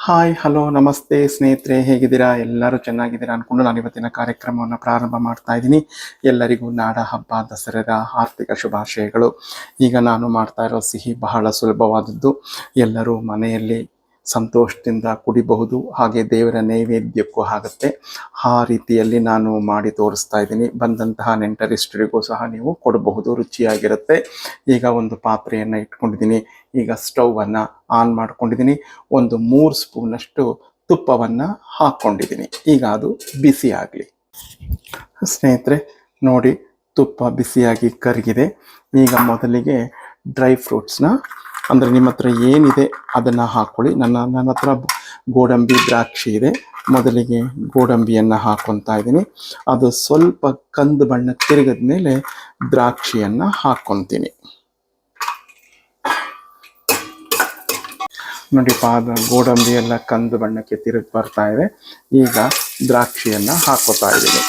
Hi hello ನಮಸ್ತೆ ಸ್ನೇಹಿತರೆ, ಹೇಗಿದ್ದೀರಾ? ಎಲ್ಲರೂ ಚೆನ್ನಾಗಿದ್ದೀರಾ ಅಂದ್ಕೊಂಡು ನಾನು ಇವತ್ತಿನ ಕಾರ್ಯಕ್ರಮವನ್ನು ಪ್ರಾರಂಭ ಮಾಡ್ತಾ ಇದ್ದೀನಿ. ಎಲ್ಲರಿಗೂ ನಾಡ ಹಬ್ಬ ದಸರೆರ ಆರ್ಥಿಕ ಶುಭಾಶಯಗಳು. ಈಗ ನಾನು ಮಾಡ್ತಾ ಇರೋ ಸಿಹಿ ಬಹಳ ಸುಲಭವಾದದ್ದು, ಎಲ್ಲರೂ ಮನೆಯಲ್ಲಿ ಸಂತೋಷದಿಂದ ಕುಡಿಬಹುದು, ಹಾಗೆ ದೇವರ ನೈವೇದ್ಯಕ್ಕೂ ಆಗುತ್ತೆ. ಆ ರೀತಿಯಲ್ಲಿ ನಾನು ಮಾಡಿ ತೋರಿಸ್ತಾ ಇದ್ದೀನಿ. ಬಂದಂತಹ ನೆಂಟರಿಷ್ಟರಿಗೂ ಸಹ ನೀವು ಕೊಡಬಹುದು, ರುಚಿಯಾಗಿರುತ್ತೆ. ಈಗ ಒಂದು ಪಾತ್ರೆಯನ್ನು ಇಟ್ಕೊಂಡಿದ್ದೀನಿ. ಈಗ ಸ್ಟೌವನ್ನು ಆನ್ ಮಾಡ್ಕೊಂಡಿದ್ದೀನಿ. ಒಂದು 3 ಸ್ಪೂನಷ್ಟು ತುಪ್ಪವನ್ನು ಹಾಕ್ಕೊಂಡಿದ್ದೀನಿ. ಈಗ ಅದು ಬಿಸಿ ಆಗಲಿ. ಸ್ನೇಹಿತರೆ ನೋಡಿ, ತುಪ್ಪ ಬಿಸಿಯಾಗಿ ಕರಗಿದೆ. ಈಗ ಮೊದಲಿಗೆ ಡ್ರೈ ಫ್ರೂಟ್ಸ್ನ, ಅಂದರೆ ನಿಮ್ಮ ಹತ್ರ ಏನಿದೆ ಅದನ್ನು ಹಾಕ್ಕೊಳ್ಳಿ. ನನ್ನ ಹತ್ರ ಗೋಡಂಬಿ ದ್ರಾಕ್ಷಿ ಇದೆ. ಮೊದಲಿಗೆ ಗೋಡಂಬಿಯನ್ನು ಹಾಕ್ಕೊತಾ ಇದ್ದೀನಿ. ಅದು ಸ್ವಲ್ಪ ಕಂದು ಬಣ್ಣ ತಿರುಗಿದ ಮೇಲೆ ದ್ರಾಕ್ಷಿಯನ್ನು ಹಾಕ್ಕೊತೀನಿ. ನೋಡಿ, ಗೋಡಂಬಿ ಎಲ್ಲ ಕಂದು ಬಣ್ಣಕ್ಕೆ ತಿರುಗಿ ಬರ್ತಾ ಇದೆ. ಈಗ ದ್ರಾಕ್ಷಿಯನ್ನು ಹಾಕೋತಾ ಇದ್ದೀನಿ.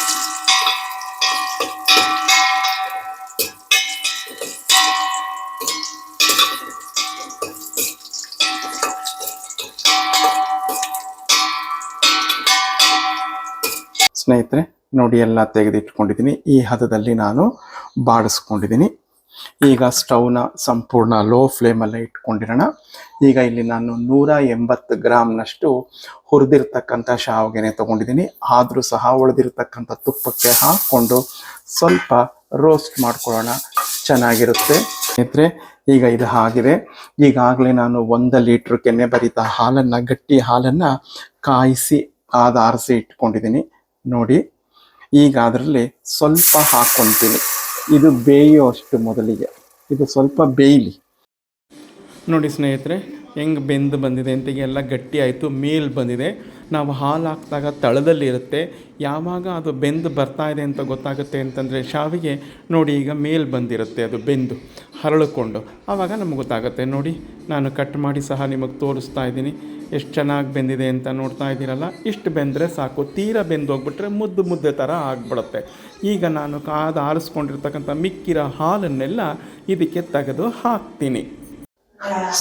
ಸ್ನೇಹಿತರೆ ನೋಡಿ, ಎಲ್ಲ ತೆಗೆದಿಟ್ಕೊಂಡಿದ್ದೀನಿ. ಈ ಹದದಲ್ಲಿ ನಾನು ಬಾಡಿಸ್ಕೊಂಡಿದ್ದೀನಿ. ಈಗ ಸ್ಟವ್ನ ಸಂಪೂರ್ಣ ಲೋ ಫ್ಲೇಮಲ್ಲೇ ಇಟ್ಕೊಂಡಿರೋಣ. ಈಗ ಇಲ್ಲಿ ನಾನು 180 ಗ್ರಾಮ್ನಷ್ಟು ಹುರಿದಿರ್ತಕ್ಕಂಥ ಶಾವಿಗೆನೆ ತೊಗೊಂಡಿದ್ದೀನಿ. ಆದರೂ ಸಹ ಉಳಿದಿರ್ತಕ್ಕಂಥ ತುಪ್ಪಕ್ಕೆ ಹಾಕ್ಕೊಂಡು ಸ್ವಲ್ಪ ರೋಸ್ಟ್ ಮಾಡ್ಕೊಳ್ಳೋಣ, ಚೆನ್ನಾಗಿರುತ್ತೆ. ಸ್ನೇಹಿತರೆ ಈಗ ಇದು ಆಗಿದೆ. ಈಗಾಗಲೇ ನಾನು 1 ಲೀಟ್ರ್ ಕೆನೆ ಭರಿತ ಹಾಲನ್ನು, ಗಟ್ಟಿ ಹಾಲನ್ನು ಕಾಯಿಸಿ ಆರಿಸಿ ಇಟ್ಕೊಂಡಿದ್ದೀನಿ. ನೋಡಿ, ಈಗ ಅದರಲ್ಲಿ ಸ್ವಲ್ಪ ಹಾಕ್ಕೊತೀನಿ. ಇದು ಬೇಯುವಷ್ಟು ಮೊದಲಿಗೆ ಇದು ಸ್ವಲ್ಪ ಬೇಯಲಿ. ನೋಡಿ ಸ್ನೇಹಿತರೆ, ಹೆಂಗೆ ಬೆಂದು ಬಂದಿದೆ ಅಂತ. ಎಲ್ಲ ಗಟ್ಟಿ ಆಯಿತು, ಮೇಲ್ ಬಂದಿದೆ. ನಾವು ಹಾಲು ಹಾಕಿದಾಗ ತಳದಲ್ಲಿರುತ್ತೆ. ಯಾವಾಗ ಅದು ಬೆಂದು ಬರ್ತಾ ಇದೆ ಅಂತ ಗೊತ್ತಾಗುತ್ತೆ ಅಂತಂದರೆ ಶಾವಿಗೆ ನೋಡಿ, ಈಗ ಮೇಲ್ ಬಂದಿರುತ್ತೆ, ಅದು ಬೆಂದು ಹರಳಿಕೊಂಡು. ಆವಾಗ ನಮಗೆ ಗೊತ್ತಾಗುತ್ತೆ. ನೋಡಿ, ನಾನು ಕಟ್ ಮಾಡಿ ಸಹ ನಿಮಗೆ ತೋರಿಸ್ತಾ ಇದ್ದೀನಿ ಎಷ್ಟು ಚೆನ್ನಾಗಿ ಬೆಂದಿದೆ ಅಂತ. ನೋಡ್ತಾ ಇದ್ದೀರಲ್ಲ, ಇಷ್ಟು ಬೆಂದರೆ ಸಾಕು. ತೀರ ಬೆಂದು ಹೋಗ್ಬಿಟ್ರೆ ಮುದ್ದೆ ಥರ ಆಗಿಬಿಡುತ್ತೆ. ಈಗ ನಾನು ಆರಿಸ್ಕೊಂಡಿರ್ತಕ್ಕಂಥ ಮಿಕ್ಕಿರೋ ಹಾಲನ್ನೆಲ್ಲ ಇದಕ್ಕೆ ತೆಗೆದು ಹಾಕ್ತೀನಿ.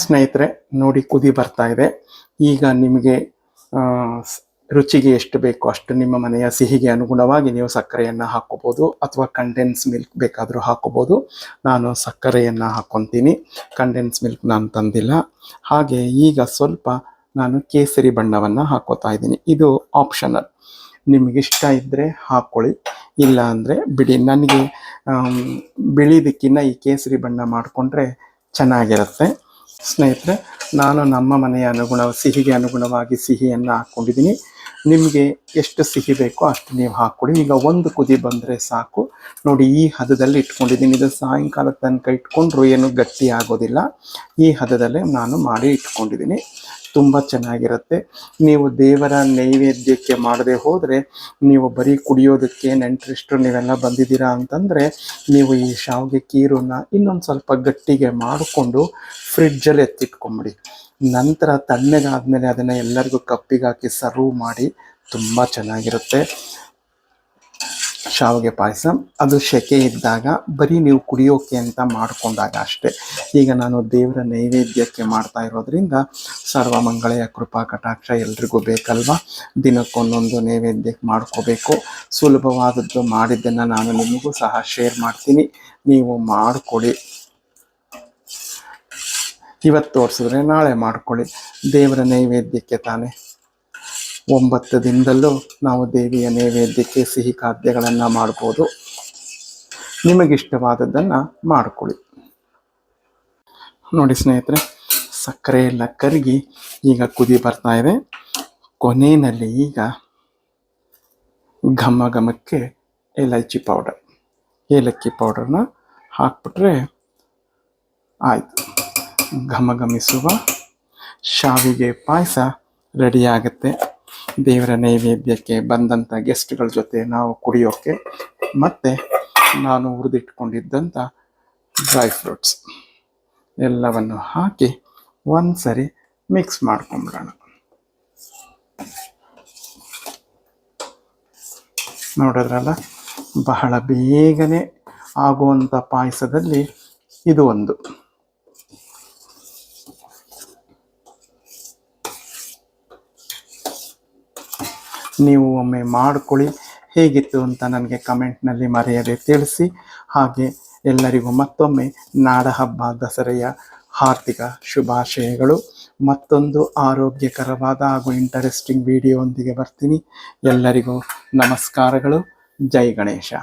ಸ್ನೇಹಿತರೆ ನೋಡಿ, ಕುದಿ ಬರ್ತಾ ಇದೆ. ಈಗ ನಿಮಗೆ ರುಚಿಗೆ ಎಷ್ಟು ಬೇಕೋ ಅಷ್ಟು, ನಿಮ್ಮ ಮನೆಯ ಸಿಹಿಗೆ ಅನುಗುಣವಾಗಿ ನೀವು ಸಕ್ಕರೆಯನ್ನು ಹಾಕ್ಕೋಬೋದು, ಅಥವಾ ಕಂಡೆನ್ಸ್ ಮಿಲ್ಕ್ ಬೇಕಾದರೂ ಹಾಕ್ಕೋಬೋದು. ನಾನು ಸಕ್ಕರೆಯನ್ನು ಹಾಕ್ಕೊತೀನಿ, ಕಂಡೆನ್ಸ್ ಮಿಲ್ಕ್ ನಾನು ತಂದಿಲ್ಲ. ಹಾಗೆ ಈಗ ಸ್ವಲ್ಪ ನಾನು ಕೇಸರಿ ಬಣ್ಣವನ್ನು ಹಾಕ್ಕೋತಾ ಇದ್ದೀನಿ. ಇದು ಆಪ್ಷನಲ್, ನಿಮಗಿಷ್ಟ ಇದ್ದರೆ ಹಾಕ್ಕೊಳ್ಳಿ, ಇಲ್ಲ ಅಂದರೆ ಬಿಡಿ. ನನಗೆ ಬಿಳಿದಕ್ಕಿಂತ ಈ ಕೇಸರಿ ಬಣ್ಣ ಮಾಡಿಕೊಂಡ್ರೆ ಚೆನ್ನಾಗಿರುತ್ತೆ. ಸ್ನೇಹಿತರೆ, ನಾನು ನಮ್ಮ ಮನೆಯ ಸಿಹಿಗೆ ಅನುಗುಣವಾಗಿ ಸಿಹಿಯನ್ನು ಹಾಕ್ಕೊಂಡಿದ್ದೀನಿ. ನಿಮಗೆ ಎಷ್ಟು ಸಿಹಿ ಬೇಕೋ ಅಷ್ಟು ನೀವು ಹಾಕ್ಕೊಳ್ಳಿ. ಈಗ ಒಂದು ಕುದಿ ಬಂದರೆ ಸಾಕು. ನೋಡಿ, ಈ ಹದದಲ್ಲಿ ಇಟ್ಕೊಂಡಿದ್ದೀನಿ. ಇದು ಸಾಯಂಕಾಲ ತನಕ ಇಟ್ಕೊಂಡ್ರು ಏನು ಗಟ್ಟಿ ಆಗೋದಿಲ್ಲ. ಈ ಹದದಲ್ಲೇ ನಾನು ಮಾಡಿ ಇಟ್ಕೊಂಡಿದ್ದೀನಿ. ತುಂಬ ಚೆನ್ನಾಗಿರುತ್ತೆ. ನೀವು ದೇವರ ನೈವೇದ್ಯಕ್ಕೆ ಮಾಡದೆ ಹೋದರೆ, ನೀವು ಬರೀ ಕುಡಿಯೋದಕ್ಕೆ ನೆಂಟರಿಷ್ಟರು ನೀವೆಲ್ಲ ಬಂದಿದ್ದೀರಾ ಅಂತಂದರೆ, ನೀವು ಈ ಶಾವಿಗೆ ಕೀರನ್ನು ಇನ್ನೊಂದು ಸ್ವಲ್ಪ ಗಟ್ಟಿಗೆ ಮಾಡಿಕೊಂಡು ಫ್ರಿಡ್ಜಲ್ಲಿ ಎತ್ತಿಟ್ಕೊಂಬಿಡಿ. ನಂತರ ತಣ್ಣಗಾದ್ಮೇಲೆ ಅದನ್ನು ಎಲ್ಲರಿಗೂ ಕಪ್ಪಿಗೆ ಹಾಕಿ ಸರ್ವ್ ಮಾಡಿ. ತುಂಬ ಚೆನ್ನಾಗಿರುತ್ತೆ ಶಾವಿಗೆ ಪಾಯಸ. ಅದು ಸೆಕೆ ಇದ್ದಾಗ ಬರೀ ನೀವು ಕುಡಿಯೋಕೆ ಅಂತ ಮಾಡಿಕೊಂಡಾಗ ಅಷ್ಟೇ. ಈಗ ನಾನು ದೇವರ ನೈವೇದ್ಯಕ್ಕೆ ಮಾಡ್ತಾ ಇರೋದ್ರಿಂದ ಸರ್ವಮಂಗಳೆಯ ಕೃಪಾ ಕಟಾಕ್ಷ ಎಲ್ರಿಗೂ ಬೇಕಲ್ವ. ದಿನಕ್ಕೊಂದೊಂದು ನೈವೇದ್ಯಕ್ಕೆ ಮಾಡ್ಕೋಬೇಕು. ಸುಲಭವಾದದ್ದು ಮಾಡಿದ್ದನ್ನು ನಾನು ನಿಮಗೂ ಸಹ ಶೇರ್ ಮಾಡ್ತೀನಿ, ನೀವು ಮಾಡಿಕೊಡಿ. ಇವತ್ತು ತೋರಿಸಿದ್ರೆ ನಾಳೆ ಮಾಡ್ಕೊಳ್ಳಿ. ದೇವರ ನೈವೇದ್ಯಕ್ಕೆ ತಾನೇ. 9 ದಿನದಲ್ಲೂ ನಾವು ದೇವಿಯ ನೈವೇದ್ಯಕ್ಕೆ ಸಿಹಿ ಖಾದ್ಯಗಳನ್ನು ಮಾಡ್ಬೋದು. ನಿಮಗಿಷ್ಟವಾದದ್ದನ್ನು ಮಾಡ್ಕೊಳ್ಳಿ. ನೋಡಿ ಸ್ನೇಹಿತರೆ, ಸಕ್ಕರೆ ಎಲ್ಲ ಕರಗಿ ಈಗ ಕುದಿ ಬರ್ತಾ ಇದೆ. ಕೊನೆಯಲ್ಲಿ ಈಗ ಘಮಕ್ಕೆ ಏಲಕ್ಕಿ ಪೌಡರ್ನ ಹಾಕ್ಬಿಟ್ರೆ ಆಯಿತು. ಘಮಿಸುವ ಶಾವಿಗೆ ಪಾಯಸ ರೆಡಿಯಾಗುತ್ತೆ. ದೇವರ ನೈವೇದ್ಯಕ್ಕೆ ಬಂದಂಥ ಗೆಸ್ಟ್ಗಳ ಜೊತೆ ನಾವು ಕುಡಿಯೋಕ್ಕೆ, ಮತ್ತು ನಾನು ಹುರಿದಿಟ್ಕೊಂಡಿದ್ದಂಥ ಡ್ರೈ ಫ್ರೂಟ್ಸ್ ಎಲ್ಲವನ್ನು ಹಾಕಿ ಒಂದು ಸರಿ ಮಿಕ್ಸ್ ಮಾಡ್ಕೊಂಬಿಡೋಣ. ನೋಡಿದ್ರಲ್ಲ, ಬಹಳ ಬೇಗನೆ ಆಗುವಂಥ ಪಾಯಸದಲ್ಲಿ ಇದು ಒಂದು. ನೀವು ಒಮ್ಮೆ ಮಾಡ್ಕೊಳ್ಳಿ, ಹೇಗಿತ್ತು ಅಂತ ನನಗೆ ಕಮೆಂಟ್ನಲ್ಲಿ ಮರೆಯದೆ ತಿಳಿಸಿ. ಹಾಗೆ ಎಲ್ಲರಿಗೂ ಮತ್ತೊಮ್ಮೆ ನಾಡಹಬ್ಬ ದಸರೆಯ ಹಾರ್ದಿಕ ಶುಭಾಶಯಗಳು. ಮತ್ತೊಂದು ಆರೋಗ್ಯಕರವಾದ ಹಾಗೂ ಇಂಟರೆಸ್ಟಿಂಗ್ ವಿಡಿಯೋ ಒಂದಿಗೆ ಬರ್ತೀನಿ. ಎಲ್ಲರಿಗೂ ನಮಸ್ಕಾರಗಳು. ಜೈ ಗಣೇಶ.